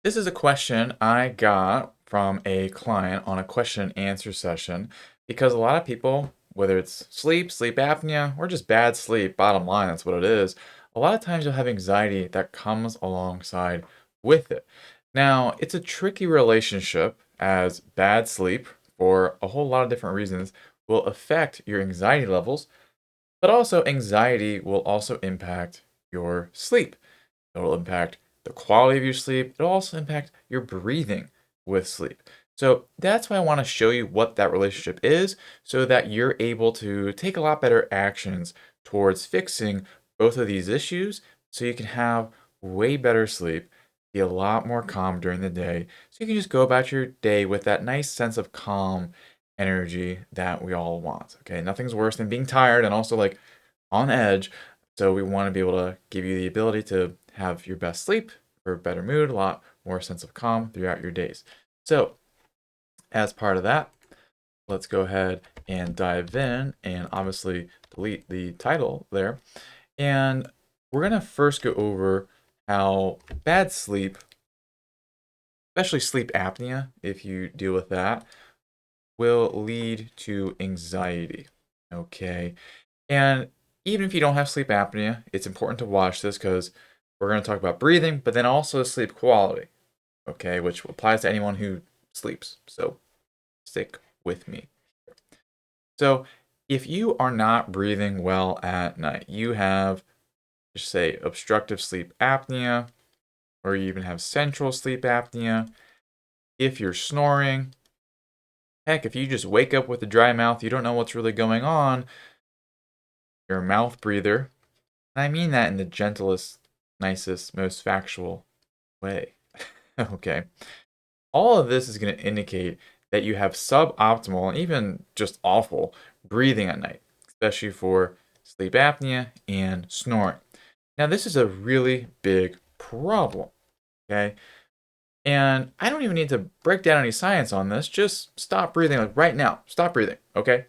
This is a question I got from a client on a question and answer session because a lot of people, whether it's sleep, sleep apnea, or just bad sleep, bottom line, that's what it is, a lot of times you'll have anxiety that comes alongside with it. Now, it's a tricky relationship as bad sleep, for a whole lot of different reasons, will affect your anxiety levels, but also anxiety will also impact your sleep. It'll impact the quality of your sleep. It'll also impact your breathing with sleep. So that's why I want to show you what that relationship is so that you're able to take a lot better actions towards fixing both of these issues so you can have way better sleep, be a lot more calm during the day, so you can just go about your day with that nice sense of calm energy that we all want. Okay, nothing's worse than being tired and also like on edge. So we want to be able to give you the ability to have your best sleep for a better mood, a lot more sense of calm throughout your days. So as part of that, let's go ahead and dive in and obviously delete the title there. And we're going to first go over how bad sleep, especially sleep apnea, if you deal with that, will lead to anxiety. Okay. And even if you don't have sleep apnea, it's important to watch this because we're going to talk about breathing, but then also sleep quality, okay, which applies to anyone who sleeps. So stick with me. So if you are not breathing well at night, you have, just say, obstructive sleep apnea, or you even have central sleep apnea. If you're snoring, heck, if you just wake up with a dry mouth, you don't know what's really going on, you're a mouth breather. And I mean that in the gentlest, nicest, most factual way. Okay. All of this is going to indicate that you have suboptimal and even just awful breathing at night, especially for sleep apnea and snoring. Now, this is a really big problem. Okay. And I don't even need to break down any science on this. Just stop breathing, like right now. Stop breathing. Okay.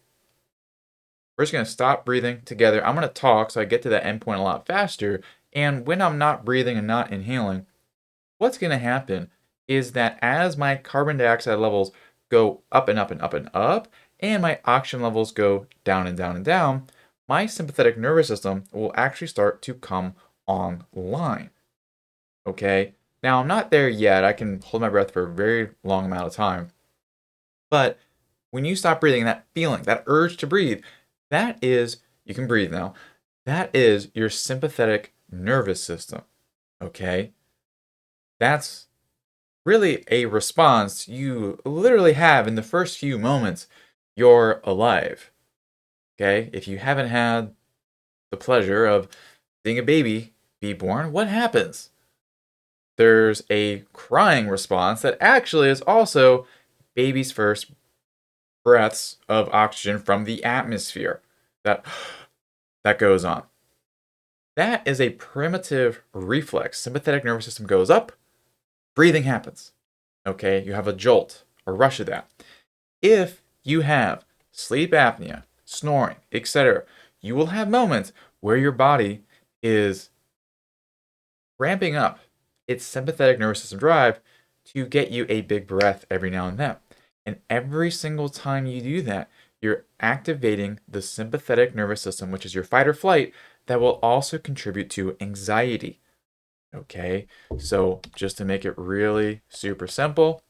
We're just going to stop breathing together. I'm going to talk so I get to that endpoint a lot faster. And when I'm not breathing and not inhaling, what's going to happen is that as my carbon dioxide levels go up and up and up and up, and my oxygen levels go down and down and down, my sympathetic nervous system will actually start to come online. Okay? Now, I'm not there yet. I can hold my breath for a very long amount of time. But when you stop breathing, that feeling, that urge to breathe, that is, you can breathe now, that is your sympathetic nervous system. Okay? That's really a response you literally have in the first few moments you're alive. Okay? If you haven't had the pleasure of seeing a baby be born, what happens? There's a crying response that actually is also baby's first breaths of oxygen from the atmosphere that that goes on. That is a primitive reflex. Sympathetic nervous system goes up, breathing happens. Okay, you have a jolt, a rush of that. If you have sleep apnea, snoring, etc., you will have moments where your body is ramping up its sympathetic nervous system drive to get you a big breath every now and then. And every single time you do that, you're activating the sympathetic nervous system, which is your fight or flight, that will also contribute to anxiety. Okay, so just to make it really super simple,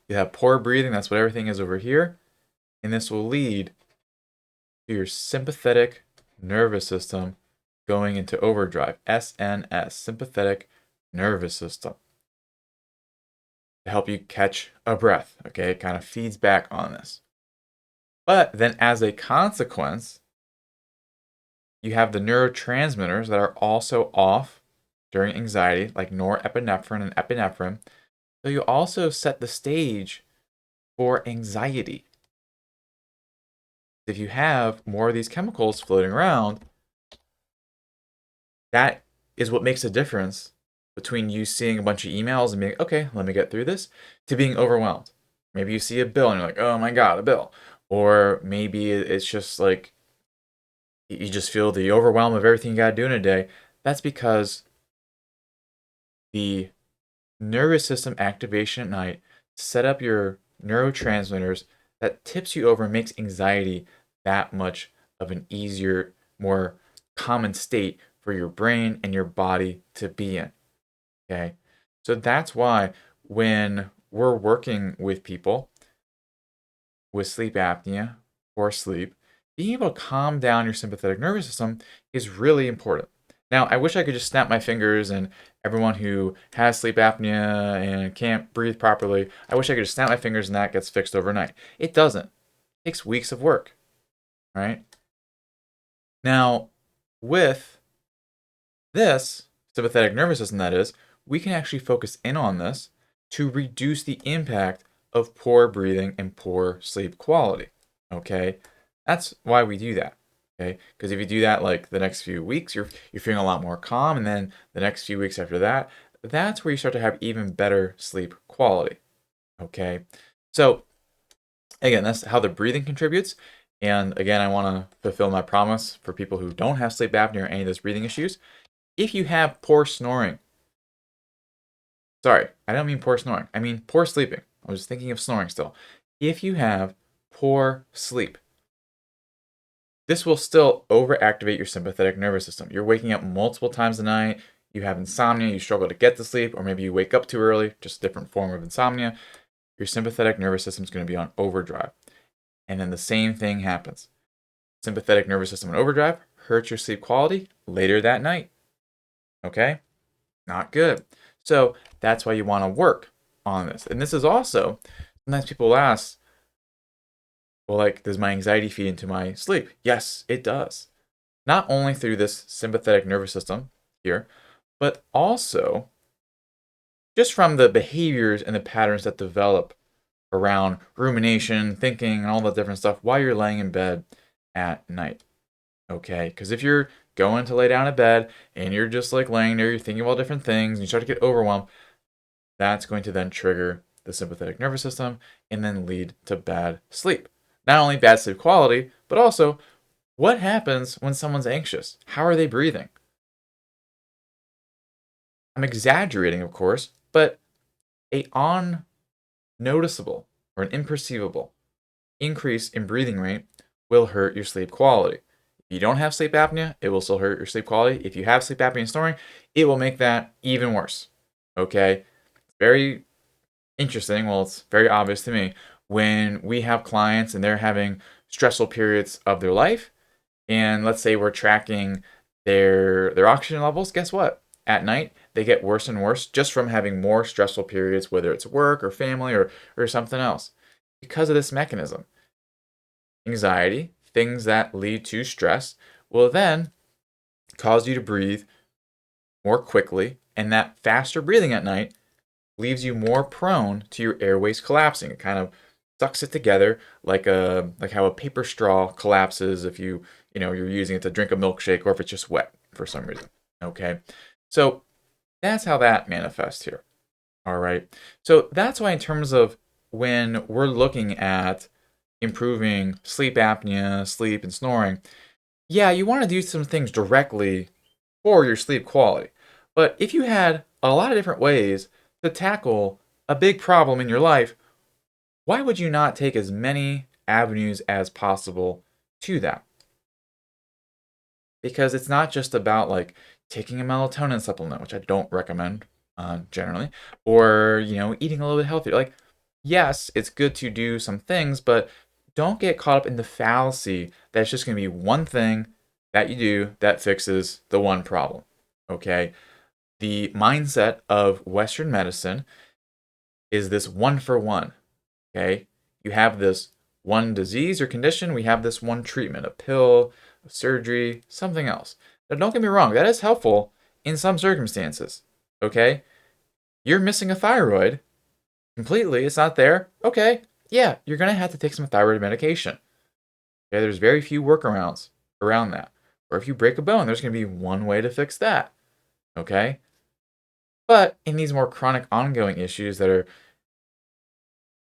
you have poor breathing, that's what everything is over here, and this will lead to your sympathetic nervous system going into overdrive, SNS, sympathetic nervous system, to help you catch a breath. Okay, it kind of feeds back on this. But then, as a consequence, you have the neurotransmitters that are also off during anxiety, like norepinephrine and epinephrine. So you also set the stage for anxiety. If you have more of these chemicals floating around, that is what makes a difference between you seeing a bunch of emails and being, okay, let me get through this, to being overwhelmed. Maybe you see a bill and you're like, oh my God, a bill. Or maybe it's just like you just feel the overwhelm of everything you got to do in a day. That's because the nervous system activation at night set up your neurotransmitters that tips you over and makes anxiety that much of an easier, more common state for your brain and your body to be in. Okay. So that's why when we're working with people with sleep apnea or sleep, being able to calm down your sympathetic nervous system is really important. Now, I wish I could just snap my fingers and everyone who has sleep apnea and can't breathe properly, I wish I could just snap my fingers and that gets fixed overnight. It doesn't. It takes weeks of work, right? Now, with this sympathetic nervous system, that is, we can actually focus in on this to reduce the impact of poor breathing and poor sleep quality. Okay, that's why we do that. Okay, because if you do that like the next few weeks, you're feeling a lot more calm, and then the next few weeks after that, that's where you start to have even better sleep quality. Okay, so again, that's how the breathing contributes. And again, I want to fulfill my promise for people who don't have sleep apnea or any of those breathing issues. If you have poor snoring, sorry, I don't mean poor snoring, I mean poor sleeping. I was thinking of snoring still. If you have poor sleep, this will still overactivate your sympathetic nervous system. You're waking up multiple times a night, you have insomnia, you struggle to get to sleep, or maybe you wake up too early, just a different form of insomnia. Your sympathetic nervous system is going to be on overdrive. And then the same thing happens. Sympathetic nervous system on overdrive hurts your sleep quality later that night. Okay? Not good. So that's why you want to work on this. And this is also, sometimes people ask, well, like, does my anxiety feed into my sleep? Yes, it does. Not only through this sympathetic nervous system here, but also just from the behaviors and the patterns that develop around rumination, thinking, and all that different stuff while you're laying in bed at night. Okay? Because if you're going to lay down in bed and you're just like laying there, you're thinking about different things, and you start to get overwhelmed, that's going to then trigger the sympathetic nervous system and then lead to bad sleep. Not only bad sleep quality, but also what happens when someone's anxious? How are they breathing? I'm exaggerating, of course, but a unnoticeable or an imperceivable increase in breathing rate will hurt your sleep quality. If you don't have sleep apnea, it will still hurt your sleep quality. If you have sleep apnea and snoring, it will make that even worse. Okay? Very interesting. Well, it's very obvious to me when we have clients and they're having stressful periods of their life, and let's say we're tracking their oxygen levels. Guess what? At night, they get worse and worse just from having more stressful periods, whether it's work or family or something else, because of this mechanism. Anxiety, things that lead to stress, will then cause you to breathe more quickly, and that faster breathing at night leaves you more prone to your airways collapsing. It kind of sucks it together like how a paper straw collapses if you're using it to drink a milkshake or if it's just wet for some reason. Okay, so that's how that manifests here. All right, so that's why in terms of when we're looking at improving sleep apnea, sleep, and snoring, yeah, you want to do some things directly for your sleep quality. But if you had a lot of different ways to tackle a big problem in your life, why would you not take as many avenues as possible to that? Because it's not just about like taking a melatonin supplement, which I don't recommend generally, or eating a little bit healthier. Like, yes, it's good to do some things, but don't get caught up in the fallacy that it's just going to be one thing that you do that fixes the one problem. Okay, the mindset of Western medicine is this one for one. Okay, you have this one disease or condition, we have this one treatment, a pill, a surgery, something else. Now, don't get me wrong, that is helpful in some circumstances. Okay, you're missing a thyroid completely, it's not there. Okay, yeah, you're gonna have to take some thyroid medication. Okay, there's very few workarounds around that. Or if you break a bone, there's gonna be one way to fix that. Okay, but in these more chronic ongoing issues that are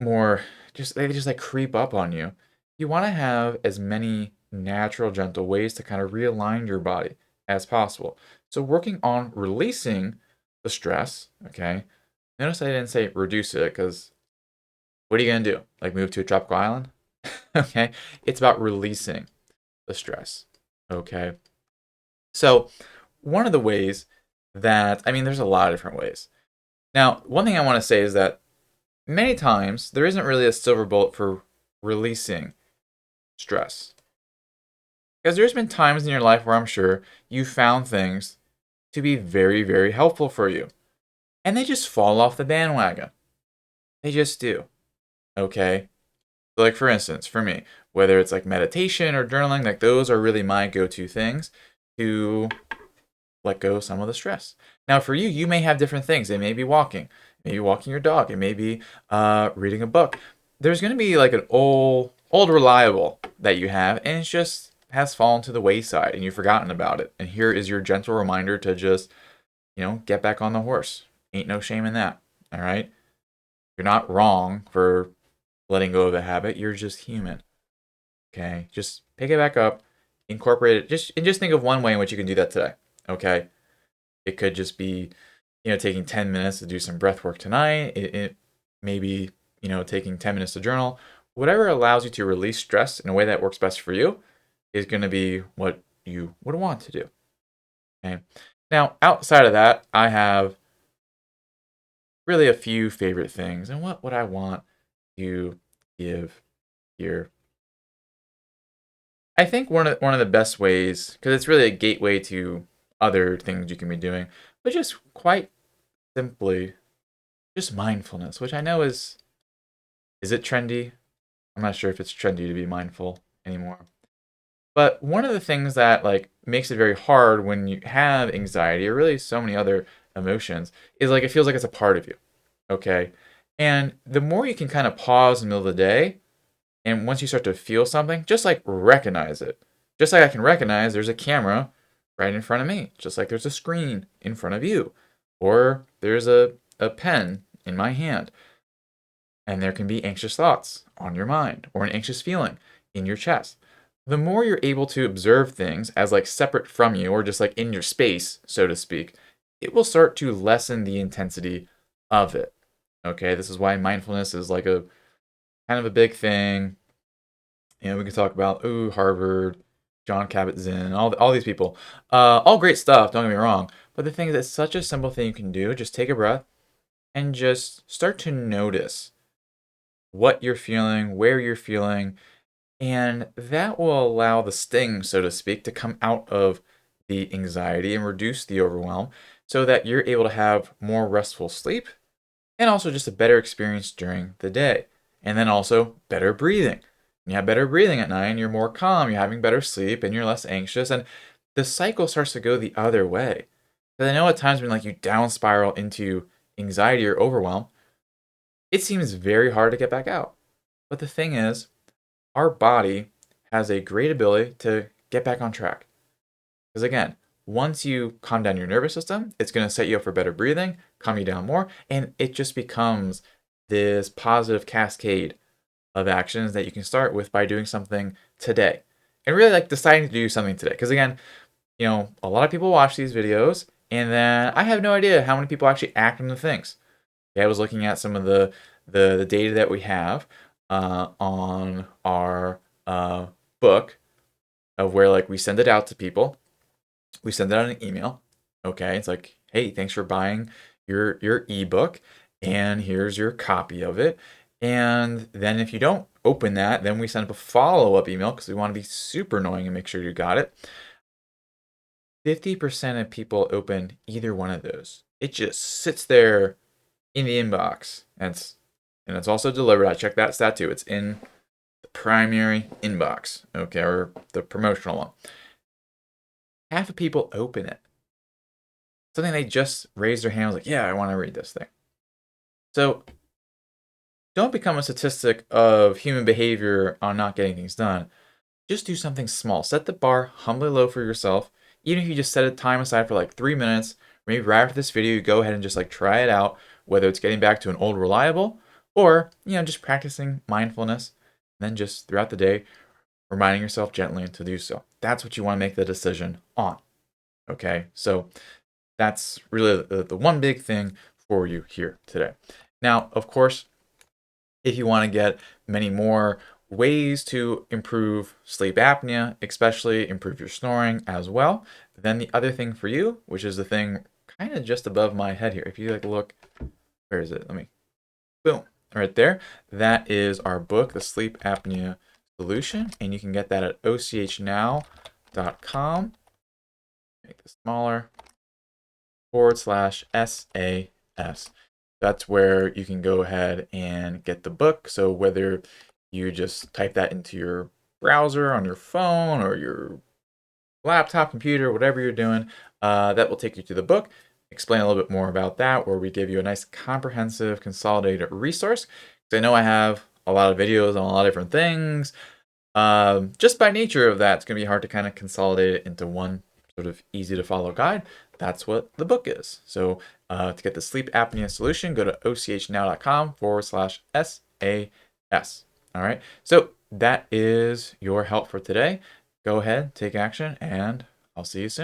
more they just like creep up on you, you want to have as many natural gentle ways to kind of realign your body as possible. So working on releasing the stress, okay, Notice I didn't say reduce it because what are you going to do? Like move to a tropical island? Okay. It's about releasing the stress. Okay. So, one of the ways that, I mean, there's a lot of different ways. Now, one thing I want to say is that many times there isn't really a silver bullet for releasing stress. Because there's been times in your life where I'm sure you found things to be very, very helpful for you. And they just fall off the bandwagon. They just do. Okay. Like, for instance, for me, whether it's like meditation or journaling, like those are really my go to things to let go of some of the stress. Now, for you, you may have different things. It may be walking, maybe walking your dog, it may be reading a book. There's going to be like an old reliable that you have, and it just has fallen to the wayside, and you've forgotten about it. And here is your gentle reminder to just, get back on the horse. Ain't no shame in that. All right, you're not wrong for letting go of a habit. You're just human. Okay, just pick it back up, incorporate it. Just think of one way in which you can do that today. Okay, it could just be, taking 10 minutes to do some breath work tonight. It maybe, taking 10 minutes to journal. Whatever allows you to release stress in a way that works best for you is going to be what you would want to do. Okay. Now, outside of that, I have really a few favorite things. And what would I want to give here? I think one of the best ways, because it's really a gateway to other things you can be doing, but just quite simply, just mindfulness, which I know is it trendy? I'm not sure if it's trendy to be mindful anymore. But one of the things that like makes it very hard when you have anxiety or really so many other emotions is like it feels like it's a part of you. Okay? And the more you can kind of pause in the middle of the day, and once you start to feel something, just like recognize it. Just like I can recognize there's a camera right in front of me, just like there's a screen in front of you, or there's a pen in my hand. And there can be anxious thoughts on your mind or an anxious feeling in your chest. The more you're able to observe things as like separate from you or just like in your space, so to speak, it will start to lessen the intensity of it. Okay, this is why mindfulness is like a kind of a big thing. We can talk about Harvard, John Kabat-Zinn, all these people, all great stuff. Don't get me wrong, but the thing is, it's such a simple thing you can do. Just take a breath and just start to notice what you're feeling, where you're feeling, and that will allow the sting, so to speak, to come out of the anxiety and reduce the overwhelm so that you're able to have more restful sleep and also just a better experience during the day. And then also better breathing. When you have better breathing at night and you're more calm, you're having better sleep and you're less anxious. And the cycle starts to go the other way. Because I know at times when like you down spiral into anxiety or overwhelm, it seems very hard to get back out. But the thing is, our body has a great ability to get back on track. Because again, once you calm down your nervous system, it's going to set you up for better breathing, calm you down more, and it just becomes this positive cascade of actions that you can start with by doing something today. And really like deciding to do something today. Because again, a lot of people watch these videos, and then I have no idea how many people actually act on the things. I was looking at some of the data that we have on our book of where like we send it out to people. We send it out an email. Okay, it's like, hey, thanks for buying your ebook, and here's your copy of it. And then if you don't open that, then we send up a follow-up email because we want to be super annoying and make sure you got it. 50% of people open either one of those. It just sits there in the inbox, and it's also delivered. I checked that stat too. It's in the primary inbox, okay, or the promotional one. Half of people open it. Something they just raised their hand, like, yeah, I want to read this thing. So don't become a statistic of human behavior on not getting things done. Just do something small. Set the bar humbly low for yourself. Even if you just set a time aside for like 3 minutes, maybe right after this video, you go ahead and just like try it out, whether it's getting back to an old reliable or, just practicing mindfulness. And then just throughout the day, reminding yourself gently to do so. That's what you want to make the decision on. Okay, so that's really the one big thing for you here today. Now, of course, if you want to get many more ways to improve sleep apnea, especially improve your snoring as well, then the other thing for you, which is the thing kind of just above my head here, if you like look, where is it? Let me, boom, right there. That is our book, The Sleep Apnea Solution, and you can get that at ochnow.com. Make this smaller. /SAS. That's where you can go ahead and get the book. So whether you just type that into your browser on your phone or your laptop, computer, whatever you're doing, that will take you to the book. Explain a little bit more about that, where we give you a nice comprehensive consolidated resource. Because I know I have a lot of videos on a lot of different things. Just by nature of that, it's going to be hard to kind of consolidate it into one sort of easy to follow guide. That's what the book is. So to get the sleep apnea solution, go to ochnow.com/SAS. All right. So that is your help for today. Go ahead, take action, and I'll see you soon.